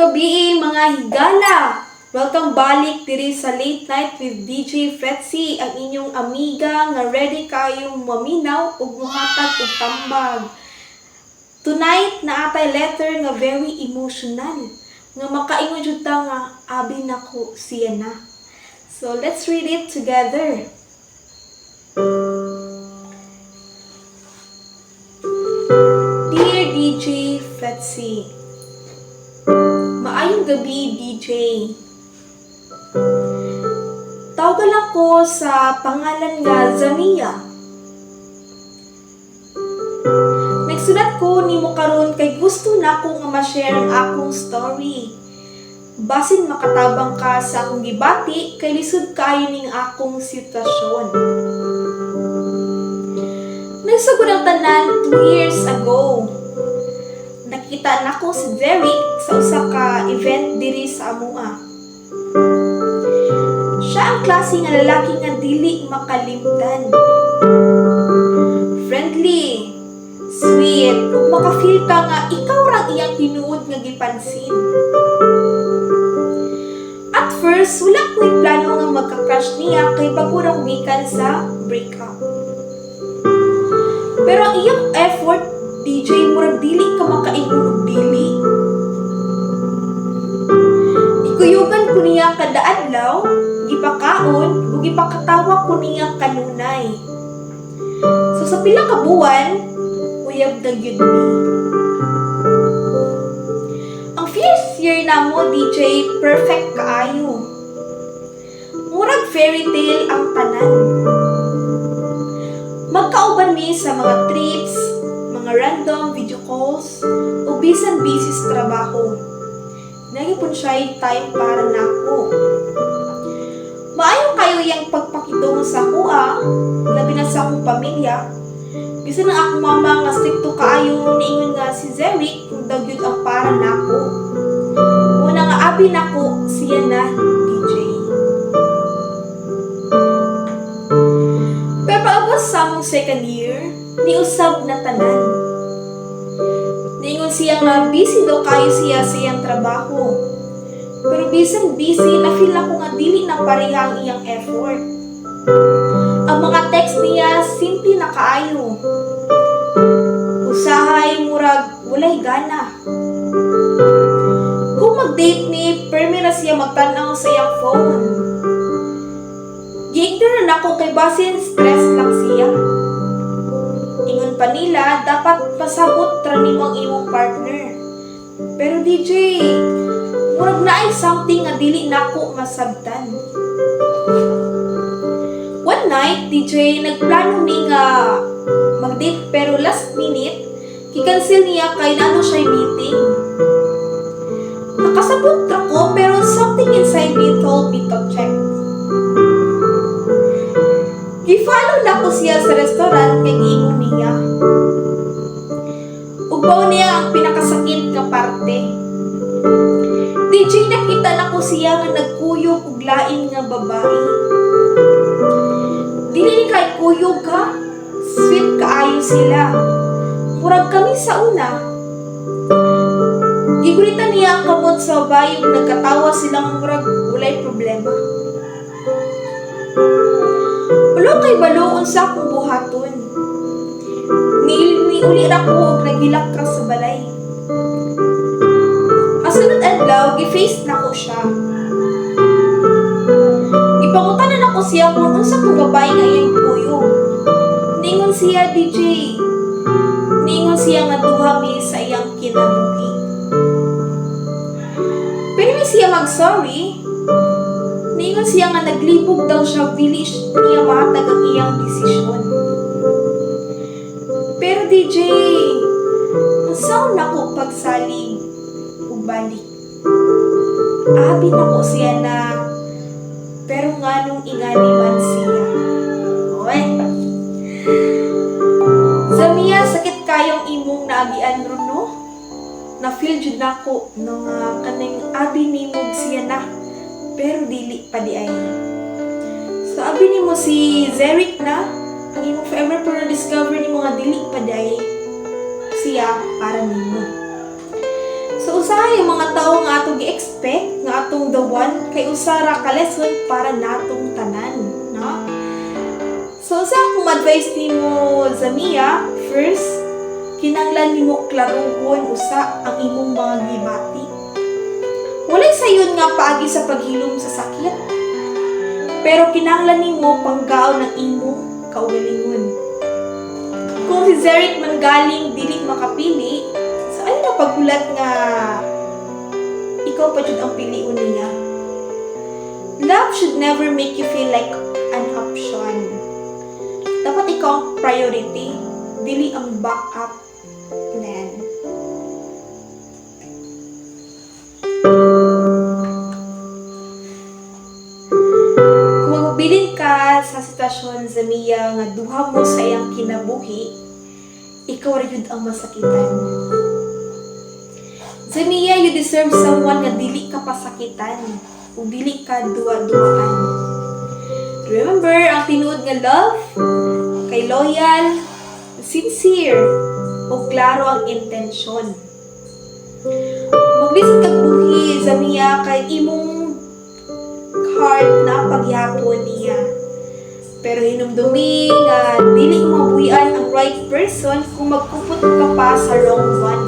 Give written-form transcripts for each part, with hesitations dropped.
gabi mga higala! Welcome balik diri sa Late Night with DJ Fretzy, ang inyong amiga nga ready kayong maminaw ug mohatag og tambag. Tonight na atay letter nga very emotional nga makaingon jud ta nga abi nako siya na. So let's read it together. Dear DJ Fretzy, maayong gabi, DJ. Tawagan ako sa pangalan nga Zamia. Nagsulat ko nimo karon kay gusto na ko nga ma-share ang akong story. Basin makatabang ka sa akong gibati kay lisod kaayo ning akong sitwasyon. Nagsugod ang tanan 2 years ago. Nakita na ko si Derek sa usa ka event diri sa Amua. Siya ang klase nga lalaki nga dili makalimtan. Friendly, sweet, ug maka-feel ka nga ikaw ra iyang tinuod nga gipansin. At first, wala ko'y plano nga magka-crush niya kay bago ra ko gikan sa breakup. Pero ang iyang effort, DJ, murag dili ka makaingon og dili. Ikuyugan ko niya kada adlaw, gipakaon ug gipakatawa ko niya kanunay. So sa pila ka buwan, uyab na gyud mi. Ang first year namo, DJ, perfect kaayo. Murag fairy tale ang tanan. Magkauban mi sa mga trips, mga random video calls, o bisan busy sa trabaho. Nagipon siya time para nako. Maayo kayo yung pagpakitungo sa kuha, labi na sa akong pamilya. Bisan ang akong mama nga stricto kaayo niingon nga si Zeric kung daw yun ang para nako. Muna nga abi nako siya na DJ. Pero paabot sa among second year, niusab na tanan. Niingon siya nga busy daw kayo siya sa iyang trabaho. Pero bisan busy, na-feel ako nga dili na pareha ang iyang effort. Ang mga text niya, simple na kaayo. Usahay, murag, walay gana. Kung mag-date ni, permira siya magtanaw sa iyang phone. Gi-ignore na ako kay basin stress lang siya. Ingon pa nila, dapat pasabot ra nimo ang imong partner. Pero DJ, murag na ay something nga dili nako masabtan. One night, DJ, nagplano ni nga mag-date pero last minute, ki-cancel niya kay naano siya meeting. Nakasabot ako pero something inside me told me to check. Gi-follow na ko siya sa restaurant kay giingon niya. Ugbaw niya ang pinakasakit nga parte. DJ, nakita na ko siya nga nagkuyog ug lain nga babae. Dili ni kay kuyog ka, sweet kaayo sila. Murag kami sa una. Gigulitan niya ang kamot sa babae ug nagkatawa silang murag walay problema. Ulo kay baloon sa akong buhaton. Niuli ra ko ug naghilak ka sa balay. Asunod adlaw, gi-face na ko siya. Ipangutanan ako siya kung unsa kong babae nga iyang puyo. Ningon siya, DJ. Ningon siya nga duha mi sa iyang kinabuhi. Pero ni siya mag-sorry. Ningon siya nga naglibog daw siya, dili niya mahatag ang iyang desisyon. Pero DJ, nasaw na ko pagsalig ug balik. Abi na ko siya na, pero nga nung ingani man siya. Oy. Zamia, sakit kayong imong naagian ron, no? Na-feel jud nako no nga kaning abi nimog siya na. Pero dili pa di ay. So, abi nimo si Zeric na, ang imong forever pero na-discover ni mga dili pa di ay siya para nimo. So, usahay yung mga tao nga ato mag-expect nga atong the one kay usara ka lesson para natong tanan, no? So sa akong advice nimo Zamia, first, kinanglan nimo klaruhon usa ang imong mga gibati. Walay sayon nga paagi sa paghilom sa sakit. Pero kinanglan nimo panggaon ng imong kaugalingon. Kung si Zeric man galing dili makapili, so ay na paghulat nga ikaw pa jud ang piliun niya. Love should never make you feel like an option. Dapat ikaw ang priority, dili ang backup plan. Kung magbilin ka sa sitwasyon Zamia nga duha mo sa iyang kinabuhi, ikaw ra jud ang masakitan. Zamia, you deserve someone nga dili ka pasakitan ug dili ka duwa-duwaan. Remember, ang tinuod nga love kay loyal, sincere, o klaro ang intensyon. Maglisod kag buhi Zamia kay imong heart na pagyapon niya. Pero hinumdumi nga dili mo mabuhian ang right person kung magkupot ka pa sa wrong one.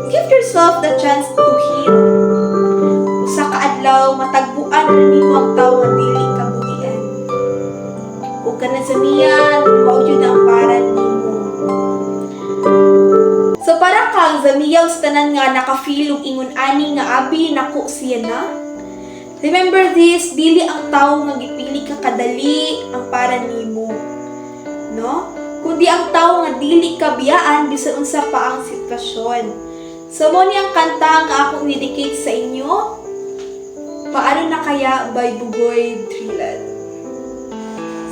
Give yourself the chance to heal. Usa ka adlaw matagpuan na nimo ang tawo nga dili ka buhian. Ug kana Zamia, mao jud ang para nimo. So para kang Zamia sa tanan nga naka-feel og ingon ani nga abi nako siya na. Remember this, dili ang tawo nga gipili ka kadali ang para nimo. No? Kundi ang tawo nga dili ka biyaan bisan unsa pa ang sitwasyon. So mo ni ang kanta nga akong dedicate sa inyo. Paano na kaya by Bugoy Trilad.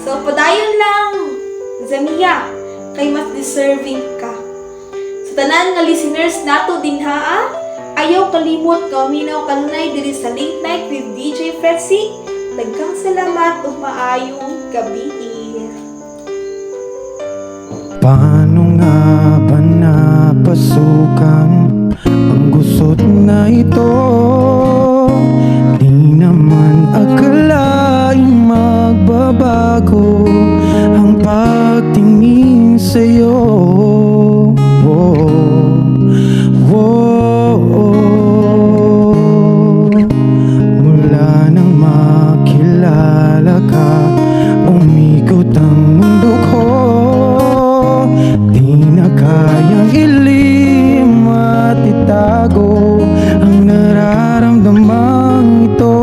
So padayon lang Zamia, kay mas deserving ka. Sa tanan nga listeners nato dinhaa, ayaw kalimot nga uminaw kanunay diri sa Late Night with DJ Fretzy. Daghang salamat ug maayong gabi. Paano nga ba napasukan ang gusot na ito? Di naman akalaing magbabago ang pagtingin sa'yo. Mula nang makilala ka, umikot ang mundo ko. Di na kayang ilim at itago ang nararamdamang ito.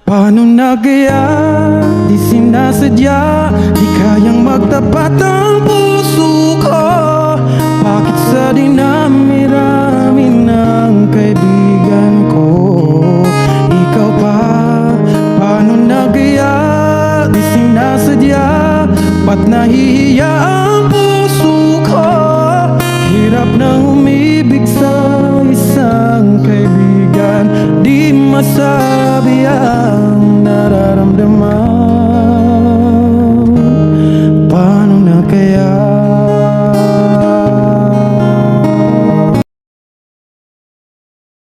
Paano na kaya di sinasadya, di kayang magtapat ang puso ko? Bakit sa dinami-rami ng kaibigan ko, ikaw pa? Paano na kaya di sinasadya, ba't nahihiya ang puso ko? Hirap nang umibig sa isang kaibigan, di masabi ang nararamdaman. Paano na kaya